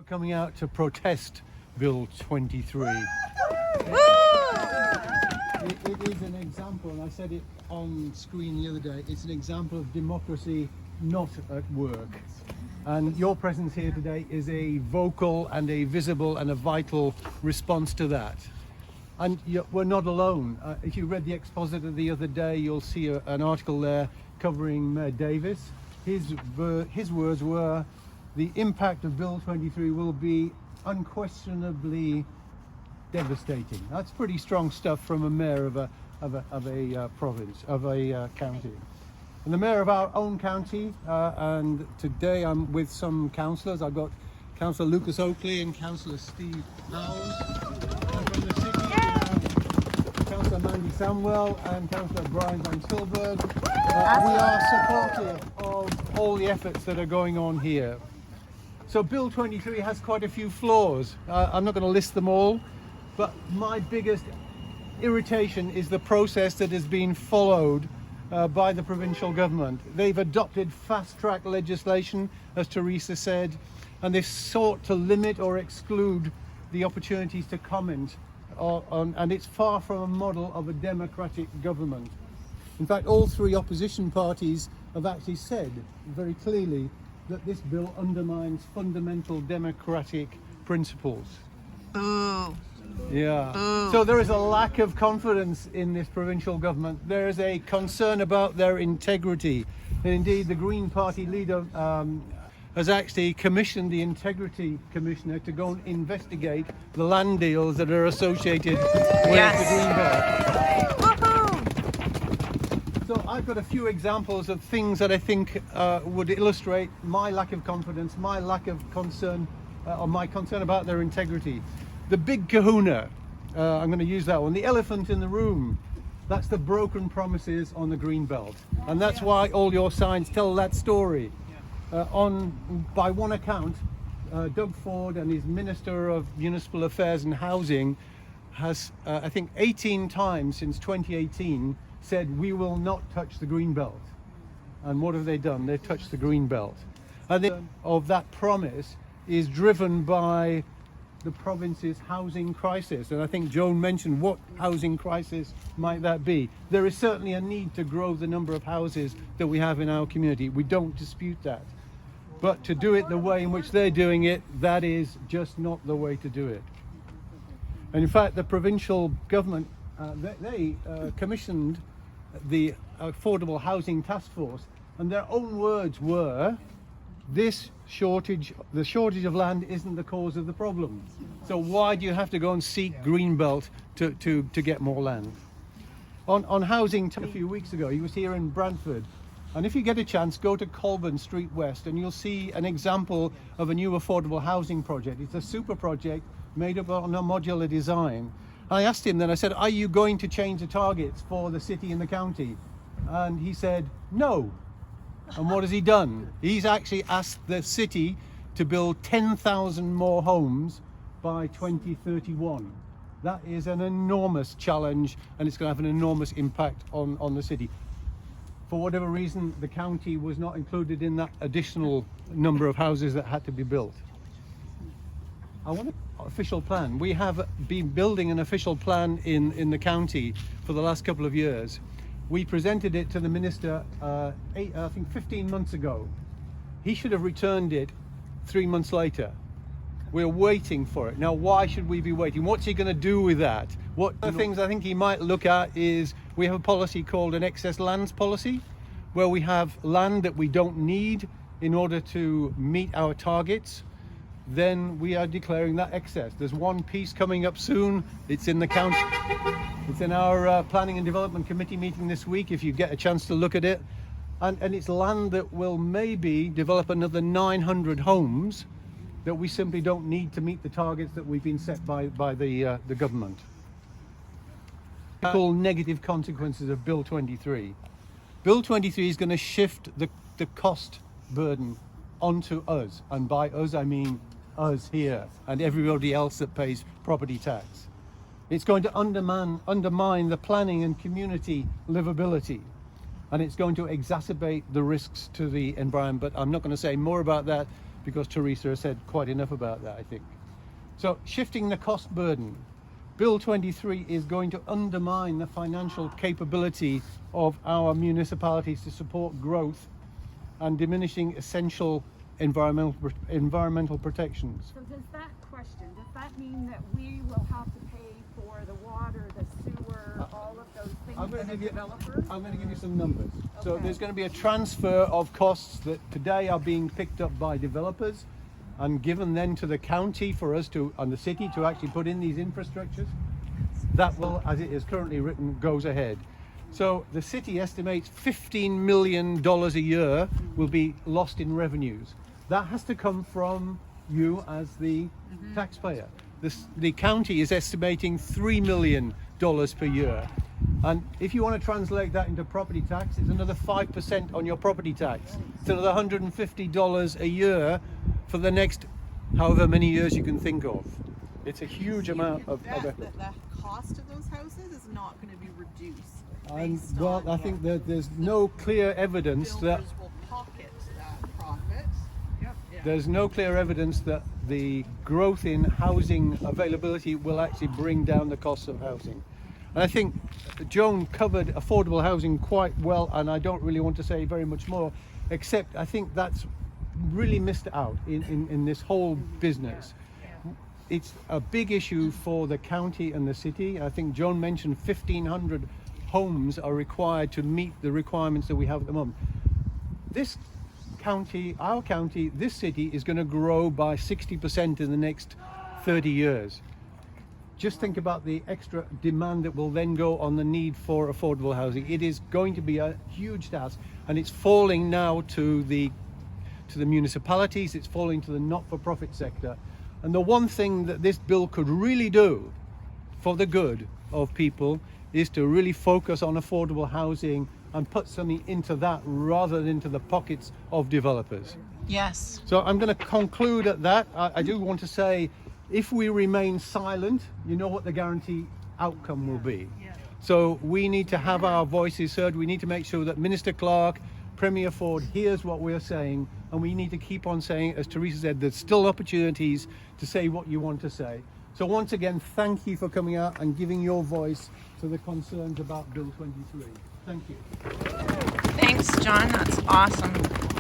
Coming out to protest Bill 23. It is an example, and I said it on screen the other day, it's an example of democracy not at work. And your presence here today is a vocal and a visible and a vital response to that. And we're not alone. If you read the Expositor the other day, you'll see an article there covering Mayor Davis. His words were, the impact of Bill 23 will be unquestionably devastating. That's pretty strong stuff from a mayor of a province, of a county. And the mayor of our own county, and today I'm with some councillors. I've got Councillor Lucas Oakley and Councillor Steve Howes. And from the city, Councillor Mandy Samwell and Councillor Brian Van Tilburg. We are supportive of all the efforts that are going on here. So Bill 23 has quite a few flaws. I'm not going to list them all, but my biggest irritation is the process that has been followed by the provincial government. They've adopted fast-track legislation, as Teresa said, and they've sought to limit or exclude the opportunities to comment on, and it's far from a model of a democratic government. In fact, all three opposition parties have actually said very clearly that this bill undermines fundamental democratic principles. Boo. Yeah. Boo. So there is a lack of confidence in this provincial government. There is a concern about their integrity. And indeed, the Green Party leader has actually commissioned the Integrity Commissioner to go and investigate the land deals that are associated with the Greenbelt. So I've got a few examples of things that I think would illustrate my lack of confidence, my lack of concern, or my concern about their integrity. The big kahuna, I'm going to use that one. The elephant in the room, that's the broken promises on the Greenbelt. And that's why all your signs tell that story. By one account, Doug Ford and his Minister of Municipal Affairs and Housing has, I think 18 times since 2018, said we will not touch the Greenbelt. And what have they done? They've touched the Greenbelt. And the of that promise is driven by the province's housing crisis. And I think Joan mentioned what housing crisis might that be. There is certainly a need to grow the number of houses that we have in our community. We don't dispute that. But to do it the way in which they're doing it, that is just not the way to do it. And in fact, the provincial government, they commissioned the Affordable Housing Task Force, and their own words were, the shortage of land isn't the cause of the problem. So why do you have to go and seek Greenbelt to get more land? On housing, a few weeks ago, he was here in Brantford. And if you get a chance, go to Colburn Street West and you'll see an example of a new affordable housing project. It's a super project made up on a modular design. I asked him then, I said, are you going to change the targets for the city and the county? And he said, no. And what has he done? He's actually asked the city to build 10,000 more homes by 2031. That is an enormous challenge, and it's going to have an enormous impact on the city. For whatever reason, the county was not included in that additional number of houses that had to be built. I want an official plan. We have been building an official plan in the county for the last couple of years. We presented it to the minister, I think 15 months ago. He should have returned it 3 months later. We're waiting for it. Now, why should we be waiting? What's he going to do with that? One of the things I think he might look at is we have a policy called an excess lands policy, where we have land that we don't need in order to meet our targets. Then we are declaring that excess. There's one piece coming up soon. It's in the county. It's in our Planning and Development Committee meeting this week, if you get a chance to look at it. And it's land that will maybe develop another 900 homes that we simply don't need to meet the targets that we've been set by the government. Called negative consequences of Bill 23. Bill 23 is going to shift the cost burden onto us, and by us I mean us here and everybody else that pays property tax. It's going to undermine the planning and community livability, and it's going to exacerbate the risks to the environment. But I'm not going to say more about that because Teresa has said quite enough about that, I think. So shifting the cost burden. Bill 23 is going to undermine the financial capability of our municipalities to support growth and diminishing essential environmental protections. So does that mean that we will have to pay for the water, the sewer, all of those things I'm for the developers? going to give you some numbers. So Okay. there's going to be a transfer of costs that today are being picked up by developers and given then to the county for us to, and the city, to actually put in these infrastructures. That will, as it is currently written, goes ahead. So the city estimates $15 million a year will be lost in revenues. That has to come from you as the taxpayer. The county is estimating $3 million per year. And if you want to translate that into property tax, it's another 5% on your property tax. It's another $150 a year for the next however many years you can think of. It's a huge amount of effort. The cost of those houses is not going to be reduced. And well, I think that there's no clear evidence that builders will pocket that profit. Yep. Yeah. there's no clear evidence that the growth in housing availability will actually bring down the cost of housing. And I think Joan covered affordable housing quite well, and I don't really want to say very much more, except I think that's really missed out in this whole business. It's a big issue for the county and the city. I think Joan mentioned 1,500 homes are required to meet the requirements that we have at the moment. This county, our county, this city is going to grow by 60% in the next 30 years. Just think about the extra demand that will then go on the need for affordable housing. It is going to be a huge task, and it's falling now to the municipalities, it's falling to the not-for-profit sector. And the one thing that this bill could really do for the good of people is to really focus on affordable housing and put something into that rather than into the pockets of developers. Yes. So I'm going to conclude at that. I do want to say, if we remain silent, you know what the guarantee outcome will be. So we need to have our voices heard. We need to make sure that Minister Clark, Premier Ford hears what we're saying, and we need to keep on saying, as Teresa said, there's still opportunities to say what you want to say. So once again, thank you for coming out and giving your voice to the concerns about Bill 23. Thank you. Thanks, John. That's awesome.